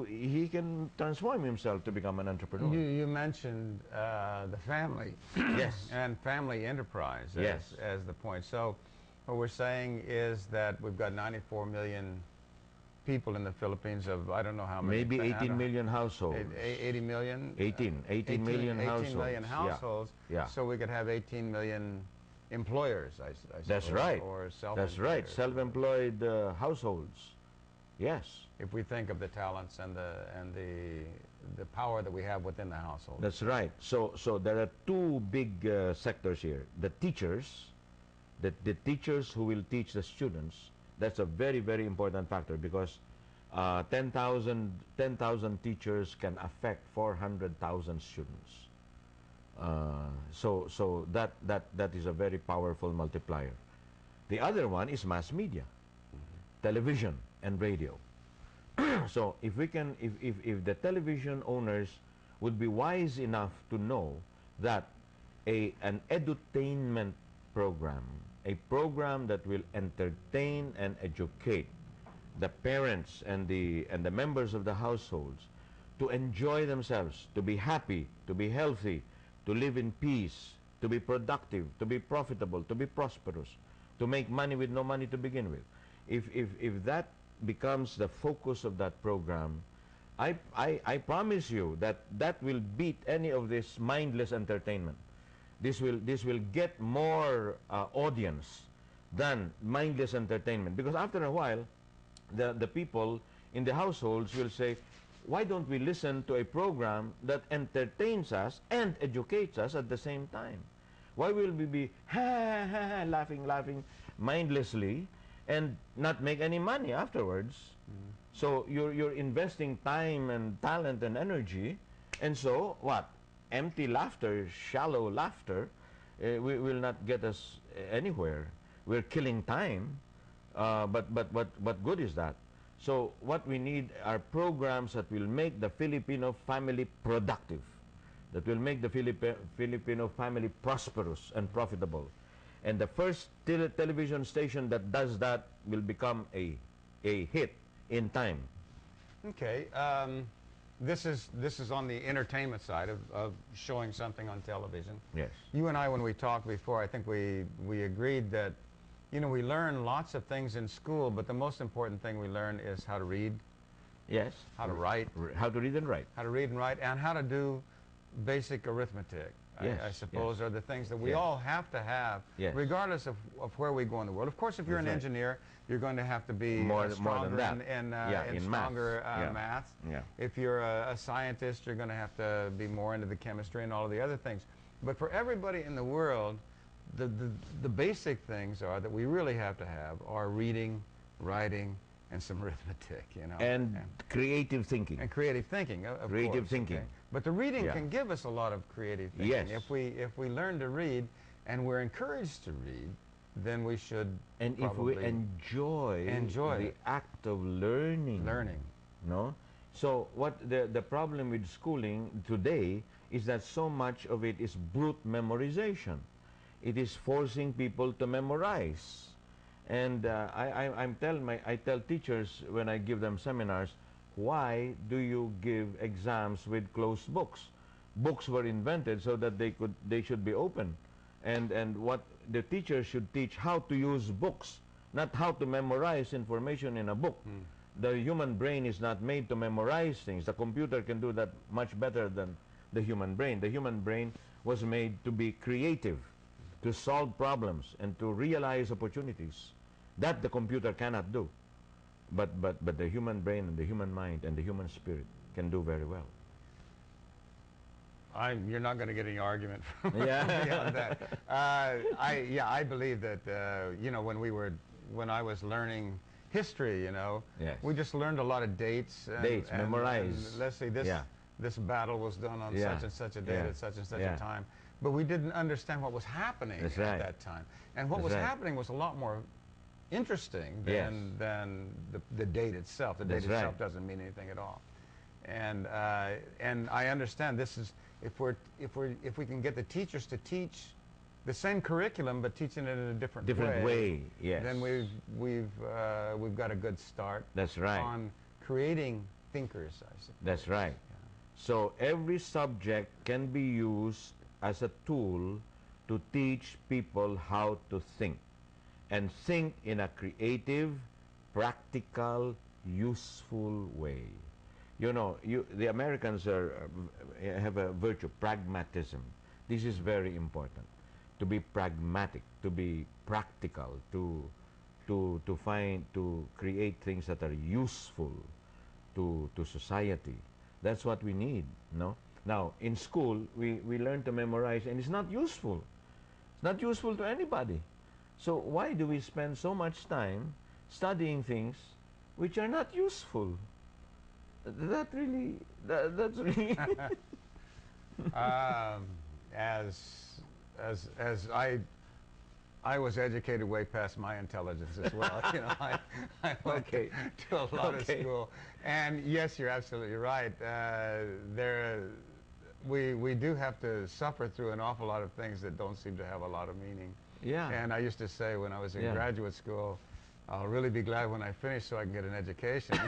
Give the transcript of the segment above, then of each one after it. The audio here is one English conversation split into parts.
he can transform himself to become an entrepreneur. You mentioned the family. Yes. And family enterprise Yes. as the point. So what we're saying is that we've got 94 million people in the Philippines of, I don't know how many. Maybe 18 million households. 80 million? 18 million households. 18 million households. Yeah. So we could have 18 million employers, I suppose. That's right. Or That's right. Self-employed households. Yes. If we think of the talents and the power that we have within the household. That's right. So there are two big sectors here. The teachers, the teachers who will teach the students. That's a very, very important factor, because 10,000 teachers can affect 400,000 students. So that is a very powerful multiplier. The other one is mass media, television and radio. So if we can, if the television owners would be wise enough to know that an edutainment program, a program that will entertain and educate the parents and the members of the households to enjoy themselves, to be happy, to be healthy, to live in peace, to be productive, to be profitable, to be prosperous, to make money with no money to begin with. If that becomes the focus of that program, I promise you that will beat any of this mindless entertainment. This will get more audience than mindless entertainment, because after a while, the people in the households will say, why don't we listen to a program that entertains us and educates us at the same time? Why will we be laughing mindlessly and not make any money afterwards? So you're investing time and talent and energy, and so what? Empty laughter, shallow laughter, will not get us anywhere. We're killing time, but what good is that? So what we need are programs that will make the Filipino family productive, that will make the Filipino family prosperous and profitable. And the first television station that does that will become a hit in time. Okay. This is on the entertainment side of showing something on television. Yes. You and I, when we talked before, I think we agreed that, you know, we learn lots of things in school, but the most important thing we learn is how to read. Yes. How to write. How to read and write. How to read and write, and how to do basic arithmetic. Yes, I suppose yes. are the things that we Yes. all have to have, Yes. regardless of where we go in the world. Of course, if you're That's an right. engineer, you're going to have to be More stronger than that. in stronger maths. maths. Yeah. If you're a scientist, you're going to have to be more into the chemistry and all of the other things. But for everybody in the world, the basic things are that we really have to have are reading, writing, and some arithmetic, you know. And creative thinking. And creative thinking, of Creative course, thinking. okay? But the reading Yeah. can give us a lot of creative thinking. Yes. If we learn to read and we're encouraged to read, then we should And if we enjoy the it. act of learning. Learning. No? So what the problem with schooling today is that so much of it is brute memorization. It is forcing people to memorize. And I tell teachers when I give them seminars, why do you give exams with closed books? Books were invented so that they should be open. And what the teacher should teach how to use books, not how to memorize information in a book. The human brain is not made to memorize things. The computer can do that much better than the human brain. The human brain was made to be creative, to solve problems and to realize opportunities. That the computer cannot do. But the human brain and the human mind and the human spirit can do very well. You're not going to get any argument from me Yeah. on that. I believe that you know, when I was learning history, you know, Yes. we just learned a lot of dates. Memorize. And let's see, this battle was done on such and such a date at such and such a time. But we didn't understand what was happening at that time. And what was happening was a lot more interesting than the date itself. The date itself doesn't mean anything at all. And I understand this is if we can get the teachers to teach the same curriculum but teaching it in a different way, yes. then we've got a good start. That's right. On creating thinkers, I suppose. That's right. Yeah. So every subject can be used as a tool to teach people how to think, and think in a creative, practical, useful way. You know, the Americans have a virtue, pragmatism. This is very important. To be pragmatic, to be practical, to create things that are useful to society. That's what we need, no? Now, in school, we learn to memorize, and it's not useful. It's not useful to anybody. So why do we spend so much time studying things which are not useful? That's really... As I was educated way past my intelligence as well. You know, I went to a lot of school, and yes, you're absolutely right. We do have to suffer through an awful lot of things that don't seem to have a lot of meaning. Yeah. And I used to say when I was in graduate school, I'll really be glad when I finish so I can get an education.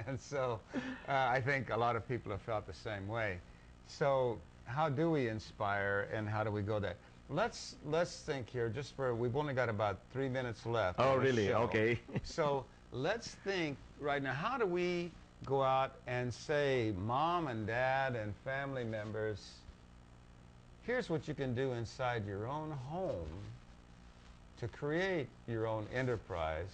And so I think a lot of people have felt the same way. So how do we inspire, and how do we go there? Let's think here, just for, we've only got about 3 minutes left. Oh, really? Show. Okay. So let's think right now, how do we go out and say, mom and dad and family members, here's what you can do inside your own home to create your own enterprise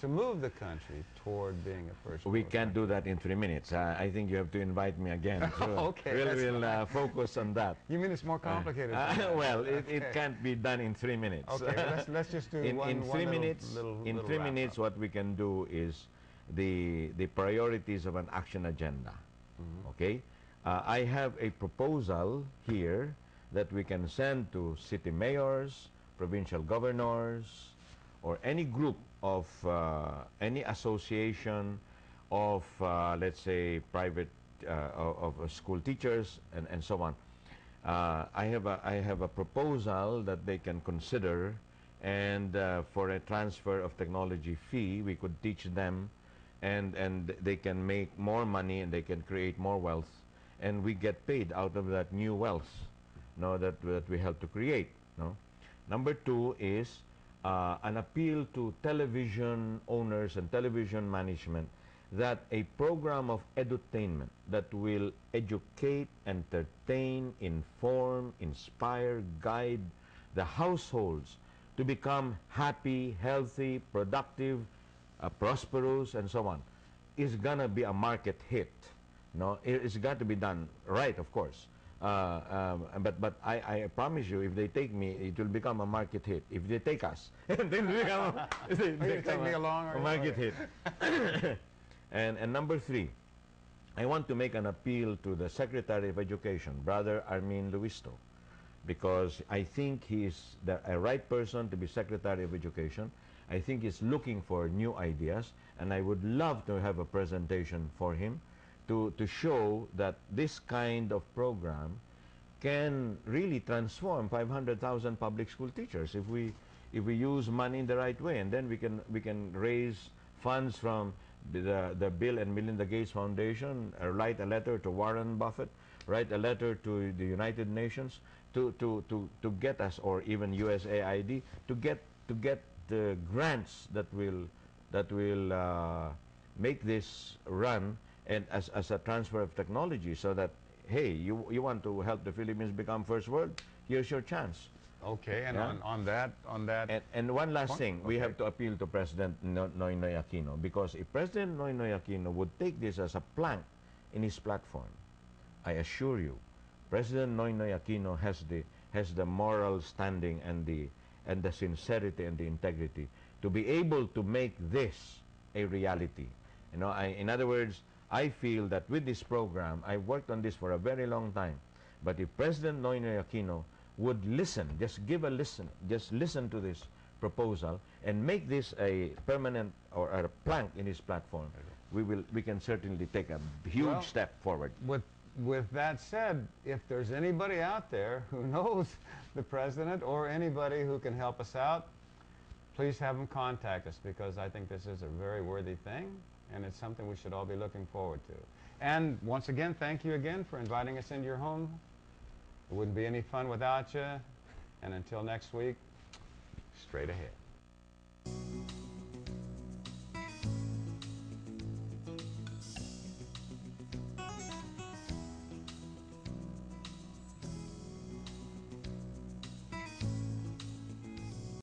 to move the country toward being a first world We can't do that in 3 minutes. I think you have to invite me again. So okay, we'll focus on that. You mean it's more complicated? Well, it can't be done in 3 minutes. Okay, well, let's just do in 3 minutes. In 3 minutes, what we can do is the priorities of an action agenda. Okay, I have a proposal here that we can send to city mayors, provincial governors, or any group of any association of let's say private of school teachers and so on. I have a proposal that they can consider, and for a transfer of technology fee, we could teach them, and they can make more money and they can create more wealth, and we get paid out of that new wealth, that we help to create. Number 2 is an appeal to television owners and television management that a program of edutainment that will educate, entertain, inform, inspire, guide the households to become happy, healthy, productive, prosperous, and so on, is gonna be a market hit. It's got to be done right, of course. But I promise you, if they take me, it will become a market hit. If they take us, then it will become a market hit. And number 3, I want to make an appeal to the Secretary of Education, Brother Armin Luisto, because I think he is a right person to be Secretary of Education. I think he's looking for new ideas, and I would love to have a presentation for him to show that this kind of program can really transform 500,000 public school teachers if we use money in the right way, and then we can raise funds from the Bill and Melinda Gates Foundation, write a letter to Warren Buffett, write a letter to the United Nations to get us, or even USAID, to get the grants that will make this run, and as a transfer of technology, so that, hey, you want to help the Philippines become first world, here's your chance. Okay, and on that and one last thing, we have to appeal to President Noynoy Aquino, because if President Noynoy Aquino would take this as a plank in his platform, I assure you, President Noynoy Aquino has the moral standing and the sincerity and the integrity to be able to make this a reality. In other words, I feel that with this program, I worked on this for a very long time, but if President Noynoy Aquino would listen, just listen to this proposal and make this a permanent or a plank in his platform, we can certainly take a huge step forward. With that said, if there's anybody out there who knows the president or anybody who can help us out, please have them contact us, because I think this is a very worthy thing. and it's something we should all be looking forward to. And once again, thank you again for inviting us into your home. It wouldn't be any fun without you. And until next week, straight ahead.